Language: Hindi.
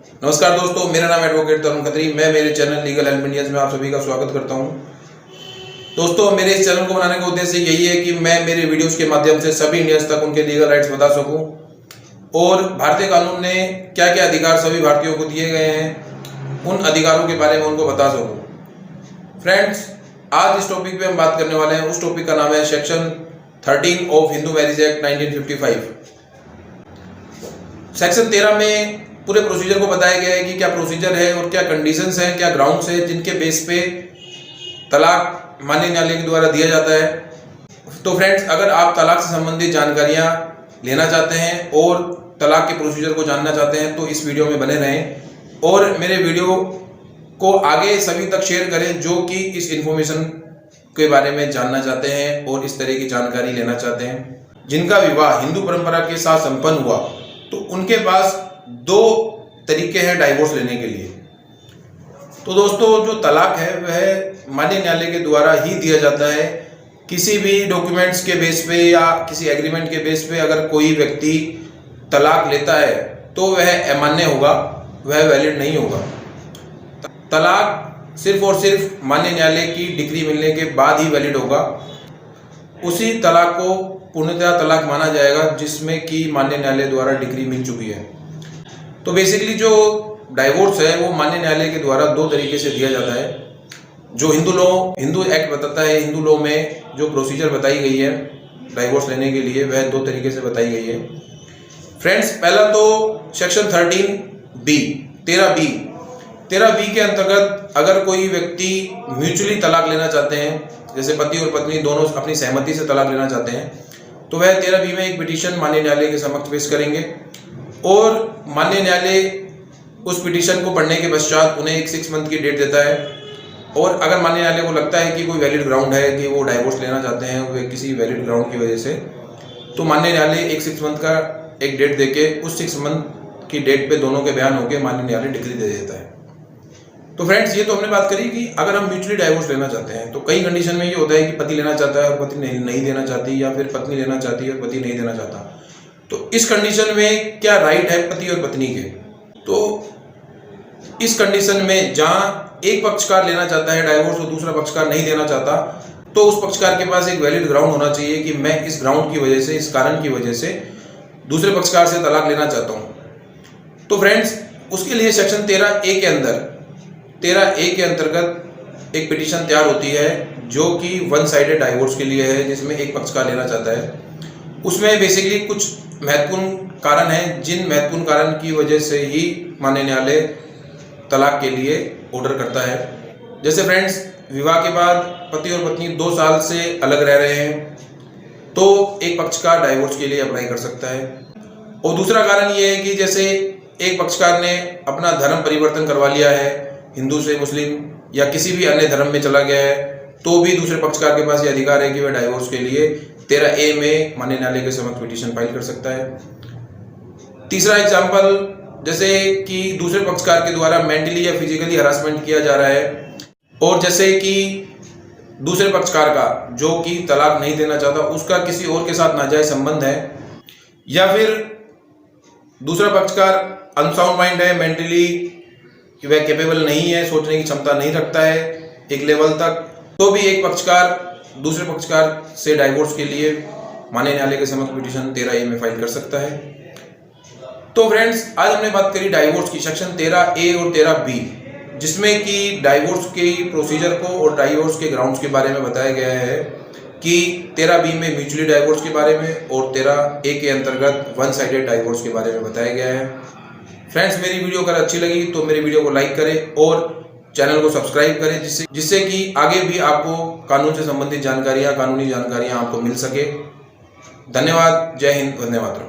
नमस्कार दोस्तों, मेरा नाम एडवोकेट तरुण खत्री। मैं मेरे चैनल लीगल हेल्प इंडियंस में आप सभी का स्वागत करता हूं। दोस्तों, मेरे इस चैनल को बनाने का उद्देश्य यही है कि मैं मेरे वीडियोस के माध्यम से सभी इंडियंस तक उनके लीगल राइट्स बता सकूं और भारतीय कानून ने क्या क्या अधिकार सभी भारतीयों को दिए गए हैं उन अधिकारों के बारे में उनको बता सकूं। फ्रेंड्स, आज इस टॉपिक पे हम बात करने वाले हैं। उस टॉपिक का नाम है section 13 of Hindu marriage act 1955। Section 13 में पूरे प्रोसीजर को बताया गया है कि क्या प्रोसीजर है और क्या कंडीशंस हैं, क्या ग्राउंड्स हैं जिनके बेस पे तलाक माननीय न्यायालय के द्वारा दिया जाता है। तो फ्रेंड्स, अगर आप तलाक से संबंधित जानकारियां लेना चाहते हैं और तलाक के प्रोसीजर को जानना चाहते हैं तो इस वीडियो में बने रहें और मेरे वीडियो को आगे सभी तक शेयर करें जो कि इस इंफॉर्मेशन के बारे में जानना चाहते हैं और इस तरह की जानकारी लेना चाहते हैं। जिनका विवाह हिंदू परंपरा के साथ संपन्न हुआ तो उनके पास दो तरीके हैं डाइवोर्स लेने के लिए। तो दोस्तों, जो तलाक है वह माननीय न्यायालय के द्वारा ही दिया जाता है। किसी भी डॉक्यूमेंट्स के बेस पे या किसी एग्रीमेंट के बेस पे अगर कोई व्यक्ति तलाक लेता है तो वह अमान्य होगा, वह वैलिड नहीं होगा। तलाक सिर्फ और सिर्फ माननीय न्यायालय की डिग्री मिलने के बाद ही वैलिड होगा। उसी तलाक को पूर्णतः तलाक माना जाएगा जिसमें कि माननीय न्यायालय द्वारा डिग्री मिल चुकी है। तो बेसिकली जो डाइवोर्स है वो माननीय न्यायालय के द्वारा दो तरीके से दिया जाता है। जो हिंदू एक्ट बताता है, हिंदू लॉ में जो प्रोसीजर बताई गई है डाइवोर्स लेने के लिए वह दो तरीके से बताई गई है। फ्रेंड्स, पहला तो सेक्शन 13B के अंतर्गत अगर कोई व्यक्ति म्यूचुअली तलाक लेना चाहते हैं, जैसे पति और पत्नी दोनों अपनी सहमति से तलाक लेना चाहते हैं, तो वह 13B में एक पिटीशन माननीय न्यायालय के समक्ष पेश करेंगे और माननीय न्यायालय उस पिटीशन को पढ़ने के पश्चात उन्हें एक 6 मंथ की डेट देता है। और अगर माननीय न्यायालय को लगता है कि कोई वैलिड ग्राउंड है कि वो डाइवोर्स लेना चाहते हैं वे किसी वैलिड ग्राउंड की वजह से, तो माननीय न्यायालय एक 6 मंथ का एक डेट देके उस 6 मंथ की डेट पे दोनों के बयान होकर माननीय न्यायालय डिग्री दे देता है। तो फ्रेंड्स, ये तो हमने बात करी कि अगर हम म्यूचुअली डाइवोर्स लेना चाहते हैं तो कई कंडीशन में ये होता है कि पति लेना चाहता है और पत्नी नहीं देना चाहती, या फिर पत्नी लेना चाहती है और पति नहीं देना चाहता। तो इस कंडीशन में क्या राइट है पति और पत्नी के? तो इस कंडीशन में जहां एक पक्षकार लेना चाहता है डाइवोर्स और दूसरा पक्षकार नहीं देना चाहता, तो उस पक्षकार के पास एक वैलिड ग्राउंड होना चाहिए कि मैं इस ग्राउंड की वजह से, इस कारण की वजह से दूसरे पक्षकार से तलाक लेना चाहता हूं। तो फ्रेंड्स, उसके लिए सेक्शन 13A के अंतर्गत एक पिटीशन तैयार होती है जो कि वन साइडेड डाइवोर्स के लिए है, जिसमें एक पक्षकार लेना चाहता है। उसमें बेसिकली कुछ महत्वपूर्ण कारण हैं जिन महत्वपूर्ण कारण की वजह से ही माननीय न्यायालय तलाक के लिए ऑर्डर करता है। जैसे फ्रेंड्स, विवाह के बाद पति और पत्नी 2 साल से अलग रह रहे हैं तो एक पक्षकार डाइवोर्स के लिए अप्लाई कर सकता है। और दूसरा कारण ये है कि जैसे एक पक्षकार ने अपना धर्म परिवर्तन करवा लिया है, हिंदू से मुस्लिम या किसी भी अन्य धर्म में चला गया है, तो भी दूसरे पक्षकार के पास ये अधिकार है कि वह डाइवोर्स के लिए 13A में माननीय न्यायालय के समक्ष पिटीशन फाइल कर सकता है। तीसरा एग्जाम्पल, जैसे कि दूसरे पक्षकार के द्वारा मेंटली या फिजिकली हरासमेंट किया जा रहा है और जैसे कि दूसरे पक्षकार का जो कि तलाक नहीं देना चाहता उसका किसी और के साथ नाजायज संबंध है, या फिर दूसरा पक्षकार अनसाउंड माइंड है, मेंटली वह कैपेबल नहीं है, सोचने की क्षमता नहीं रखता है एक लेवल तक, तो भी एक पक्षकार दूसरे पक्षकार से डाइवोर्स के लिए माननीय न्यायालय के समक्ष पिटीशन 13A में फाइल कर सकता है। तो फ्रेंड्स, आज हमने बात करी डाइवोर्स की, सेक्शन 13A और 13B, जिसमें कि डाइवोर्स के प्रोसीजर को और डाइवोर्स के ग्राउंड्स के बारे में बताया गया है कि 13B में म्यूचुअली डाइवोर्स के बारे में और 13A के अंतर्गत वन साइडेड डाइवोर्स के बारे में बताया गया है। फ्रेंड्स, मेरी वीडियो अगर अच्छी लगी तो मेरी वीडियो को लाइक करें और चैनल को सब्सक्राइब करें जिससे कि आगे भी आपको कानून से संबंधित जानकारियां, कानूनी जानकारियां आपको मिल सके। धन्यवाद। जय हिंद, वंदे मातरम।